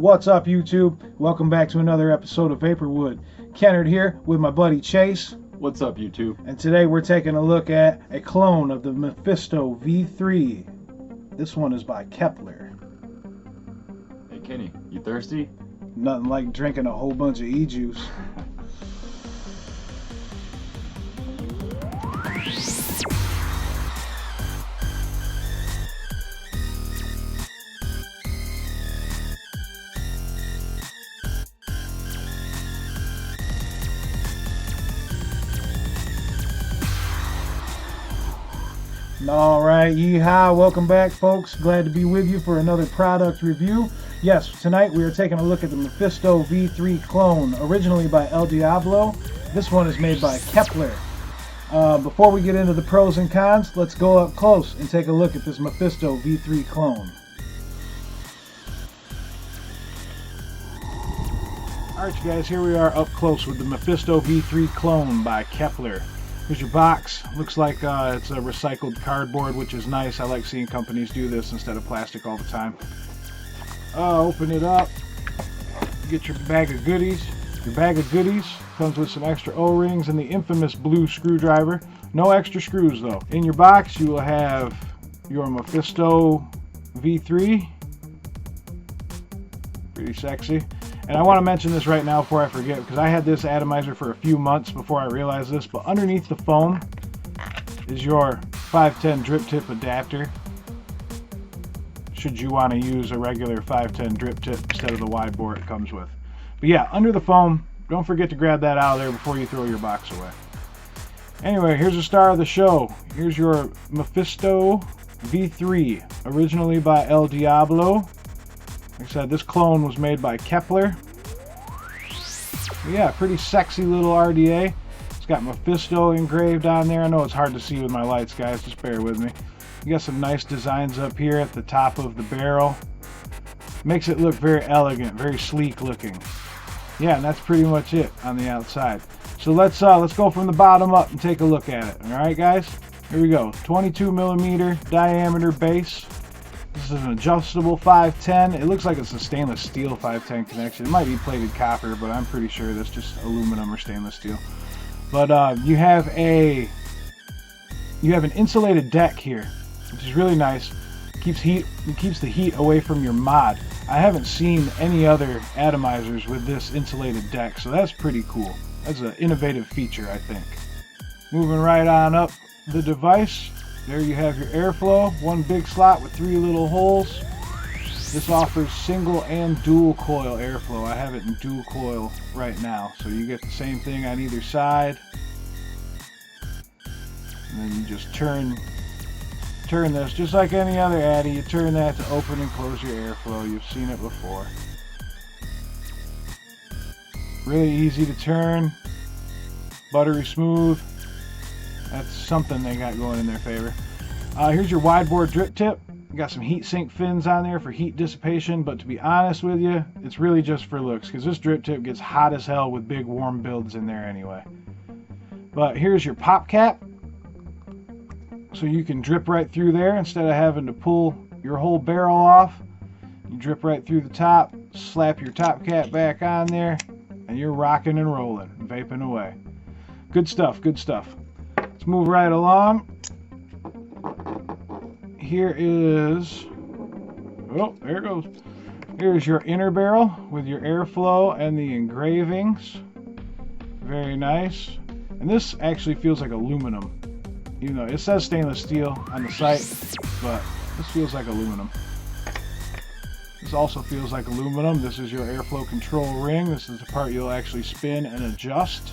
What's up, YouTube? Welcome back to another episode of Vaporwood. Kennard here with my buddy Chase. What's up, YouTube? And today we're taking a look at a clone of the Mephisto V3. This one is by Kepler. Hey, Kenny, you thirsty? Nothing like drinking a whole bunch of e-juice. Alright, yeehaw, welcome back folks. Glad to be with you for another product review. Yes, tonight we are taking a look at the Mephisto V3 clone, originally by El Diablo. This one is made by Kepler. Before we get into the pros and cons, let's go up close and take a look at this Mephisto V3 clone. Alright you guys, here we are up close with the Mephisto V3 clone by Kepler. Here's your box. Looks like it's a recycled cardboard, which is nice. I like seeing companies do this instead of plastic all the time. Open it up. Get your bag of goodies. Your bag of goodies comes with some extra O-rings and the infamous blue screwdriver. No extra screws though. In your box you will have your Mephisto V3. Pretty sexy. And I want to mention this right now before I forget, because I had this atomizer for a few months before I realized this, but underneath the foam is your 510 drip tip adapter, should you want to use a regular 510 drip tip instead of the wide bore it comes with. But yeah, under the foam, don't forget to grab that out of there before you throw your box away. Anyway, here's the star of the show. Here's your Mephisto V3, originally by El Diablo. Like I said, this clone was made by Kepler. But yeah, pretty sexy little RDA. It's got Mephisto engraved on there. I know it's hard to see with my lights, guys. Just bear with me. You got some nice designs up here at the top of the barrel. Makes it look very elegant, very sleek looking. Yeah, and that's pretty much it on the outside. So let's go from the bottom up and take a look at it. All right, guys. Here we go. 22mm diameter base. This is an adjustable 510. It looks like it's a stainless steel 510 connection. It might be plated copper, but I'm pretty sure that's just aluminum or stainless steel. But you have an insulated deck here, which is really nice. It keeps the heat away from your mod. I haven't seen any other atomizers with this insulated deck, so that's pretty cool. That's an innovative feature, I think. Moving right on up the device. There you have your airflow, one big slot with 3 little holes. This offers single and dual coil airflow. I have it in dual coil right now, so you get the same thing on either side. And then you just turn this just like any other Addy. You turn that to open and close your airflow. You've seen it before. Really easy to turn, buttery smooth. That's something they got going in their favor. Here's your wide bore drip tip. You got some heat sink fins on there for heat dissipation, but to be honest with you, it's really just for looks, because this drip tip gets hot as hell with big warm builds in there anyway. But here's your pop cap, so you can drip right through there instead of having to pull your whole barrel off. You drip right through the top, slap your top cap back on there, and you're rocking and rolling, vaping away. Good stuff, good stuff. Let's move right along. Here is, oh, there it goes. Here's your inner barrel with your airflow and the engravings. Very nice. And this actually feels like aluminum. You know, it says stainless steel on the site, but this feels like aluminum. This also feels like aluminum. This is your airflow control ring. This is the part you'll actually spin and adjust.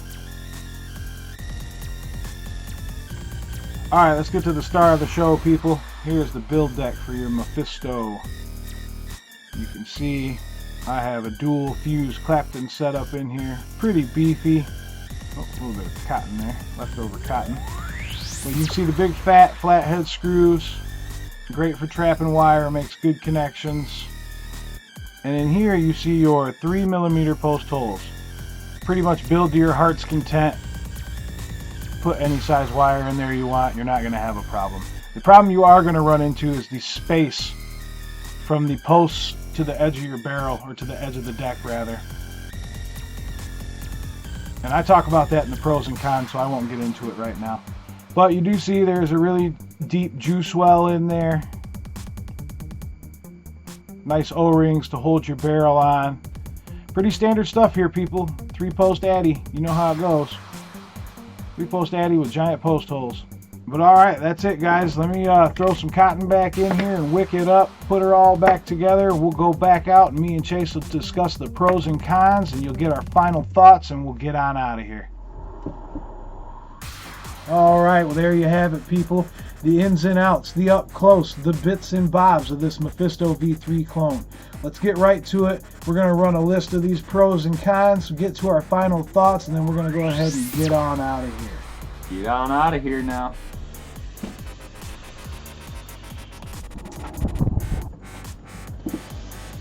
Alright, let's get to the star of the show, people. Here's the build deck for your Mephisto. You can see I have a dual fuse Clapton setup in here. Pretty beefy. Oh, a little bit of cotton there, leftover cotton. But you can see the big fat flathead screws. Great for trapping wire, makes good connections. And in here you see your 3mm post holes. Pretty much build to your heart's content. Put any size wire in there you want, you're not going to have a problem. The problem you are going to run into is the space from the posts to the edge of your barrel, or to the edge of the deck rather. And I talk about that in the pros and cons, so I won't get into it right now. But you do see there's a really deep juice well in there. Nice O-rings to hold your barrel on. Pretty standard stuff here, people. 3-post addy, you know how it goes. 3-post addy with giant post holes. But alright, that's it guys. Let me throw some cotton back in here and wick it up, put her all back together. We'll go back out and me and Chase will discuss the pros and cons, and you'll get our final thoughts, and we'll get on out of here. Alright, well there you have it, people. The ins and outs, the up close, the bits and bobs of this Mephisto V3 clone. Let's get right to it. We're going to run a list of these pros and cons, get to our final thoughts, and then we're going to go ahead and get on out of here. Get on out of here now.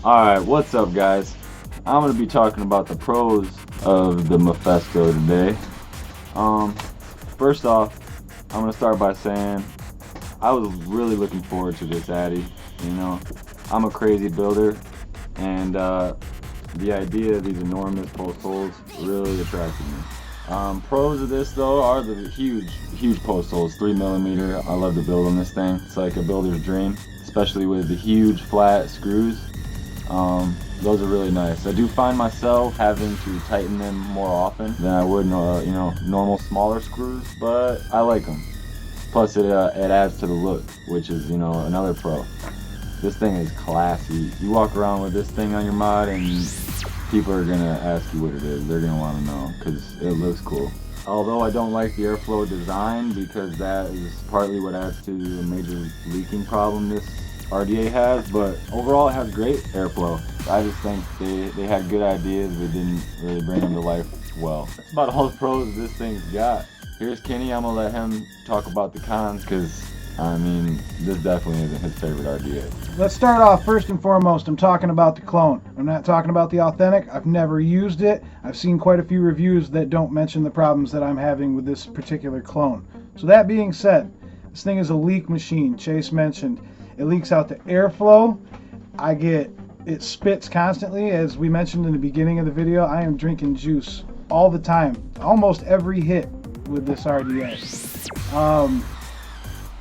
Alright, what's up guys? I'm going to be talking about the pros of the Mephisto today. First off, I'm going to start by saying I was really looking forward to this Addy. You know, I'm a crazy builder, and the idea of these enormous post holes really attracted me. Pros of this though are the huge post holes, 3mm. I love to build on this thing. It's like a builder's dream, especially with the huge flat screws. Those are really nice. I do find myself having to tighten them more often than I would, you know, normal smaller screws, but I like them. Plus it adds to the look, which is, you know, another pro. This thing is classy. You walk around with this thing on your mod and people are gonna ask you what it is. They're gonna want to know because it looks cool. Although I don't like the airflow design, because that is partly what adds to the major leaking problem this RDA has, but overall it has great airflow. I just think they had good ideas, but didn't really bring them to life well. That's about all the pros this thing's got. Here's Kenny. I'm gonna let him talk about the cons, because I mean, this definitely isn't his favorite RDA. Let's start off first and foremost. I'm talking about the clone. I'm not talking about the authentic. I've never used it. I've seen quite a few reviews that don't mention the problems that I'm having with this particular clone. So that being said, this thing is a leak machine. Chase mentioned it leaks out the airflow. It spits constantly. As we mentioned in the beginning of the video, I am drinking juice all the time, almost every hit with this RDA.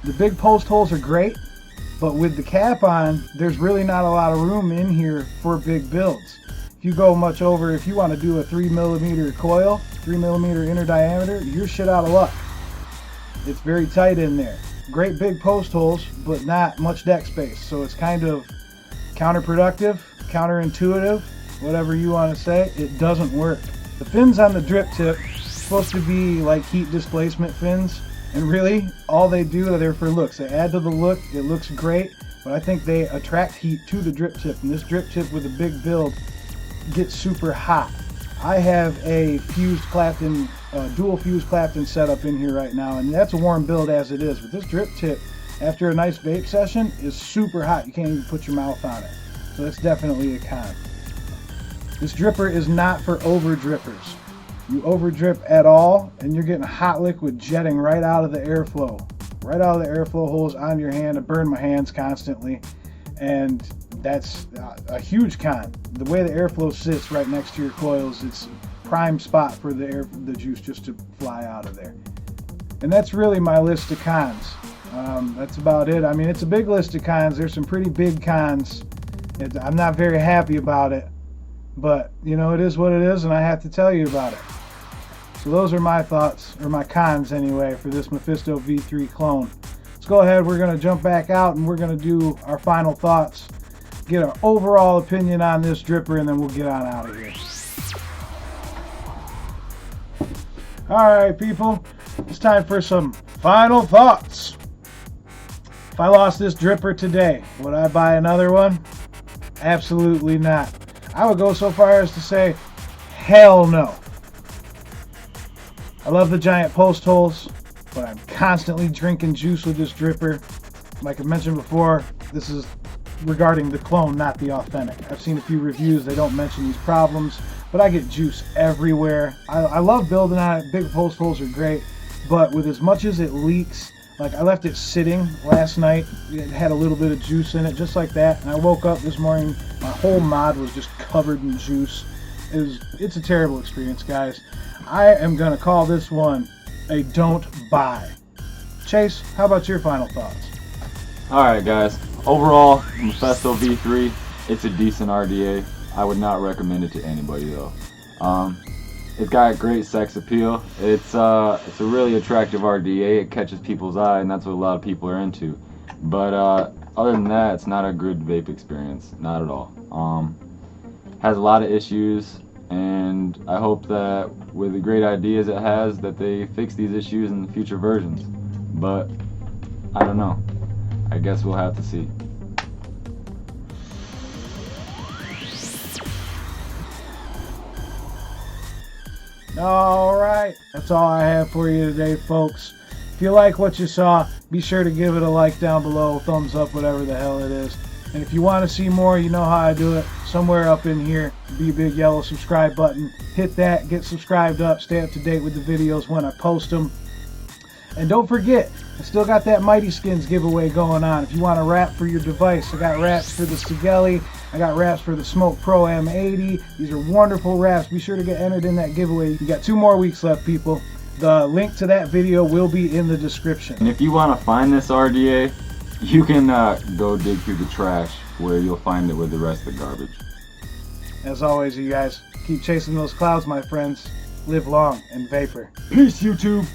The big post holes are great, but with the cap on, there's really not a lot of room in here for big builds. If you go much over, if you want to do a 3mm coil, 3mm inner diameter, you're shit out of luck. It's very tight in there. Great big post holes, but not much deck space, so it's kind of counterproductive, counterintuitive, whatever you want to say. It doesn't work. The fins on the drip tip are supposed to be like heat displacement fins, and really all they do are there for looks. They add to the look. It looks great, but I think they attract heat to the drip tip, and this drip tip with a big build gets super hot. I have a fused Clapton, dual fused Clapton setup in here right now, and that's a warm build as it is. But this drip tip, after a nice vape session, is super hot. You can't even put your mouth on it. So that's definitely a con. This dripper is not for over drippers. You over drip at all, and you're getting hot liquid jetting right out of the airflow. Right out of the airflow holes on your hand. I burn my hands constantly, and that's a huge con. The way the airflow sits right next to your coils, it's a prime spot for the juice just to fly out of there. And that's really my list of cons. That's about it. I mean, it's a big list of cons. There's some pretty big cons. I'm not very happy about it, but you know, it is what it is, and I have to tell you about it. So those are my thoughts, or my cons anyway, for this Mephisto V3 clone. Let's go ahead. We're going to jump back out, and we're going to do our final thoughts, get our overall opinion on this dripper, and then we'll get on out of here. Alright people, it's time for some final thoughts. If I lost this dripper today, would I buy another one? Absolutely not. I would go so far as to say, hell no. I love the giant post holes, but I'm constantly drinking juice with this dripper. Like I mentioned before, this is regarding the clone, not the authentic. I've seen a few reviews, they don't mention these problems, but I get juice everywhere. I love building on it. Big post holes are great, but with as much as it leaks, Like, I left it sitting last night. It had a little bit of juice in it, just like that. And I woke up this morning, my whole mod was just covered in juice. It's a terrible experience, guys. I am going to call this one a don't buy. Chase, how about your final thoughts? Alright guys, overall, Mephisto V3, it's a decent RDA. I would not recommend it to anybody though. It's got great sex appeal. It's a really attractive RDA. It catches people's eye, and that's what a lot of people are into. But other than that, it's not a good vape experience, not at all. Has a lot of issues, and I hope that with the great ideas it has, that they fix these issues in the future versions. But I don't know. I guess we'll have to see. Alright, that's all I have for you today, folks. If you like what you saw, be sure to give it a like down below, thumbs up, whatever the hell it is. And if you want to see more, you know how I do it. Somewhere up in here, be a big yellow subscribe button. Hit that, get subscribed up, stay up to date with the videos when I post them. And don't forget, I still got that Mighty Skins giveaway going on. If you want a wrap for your device, I got wraps for the Sigelli. I got wraps for the Smoke Pro M80. These are wonderful wraps. Be sure to get entered in that giveaway. You got 2 more weeks left, people. The link to that video will be in the description. And if you want to find this RDA, you can go dig through the trash where you'll find it with the rest of the garbage. As always, you guys, keep chasing those clouds, my friends. Live long and vapor. Peace, YouTube.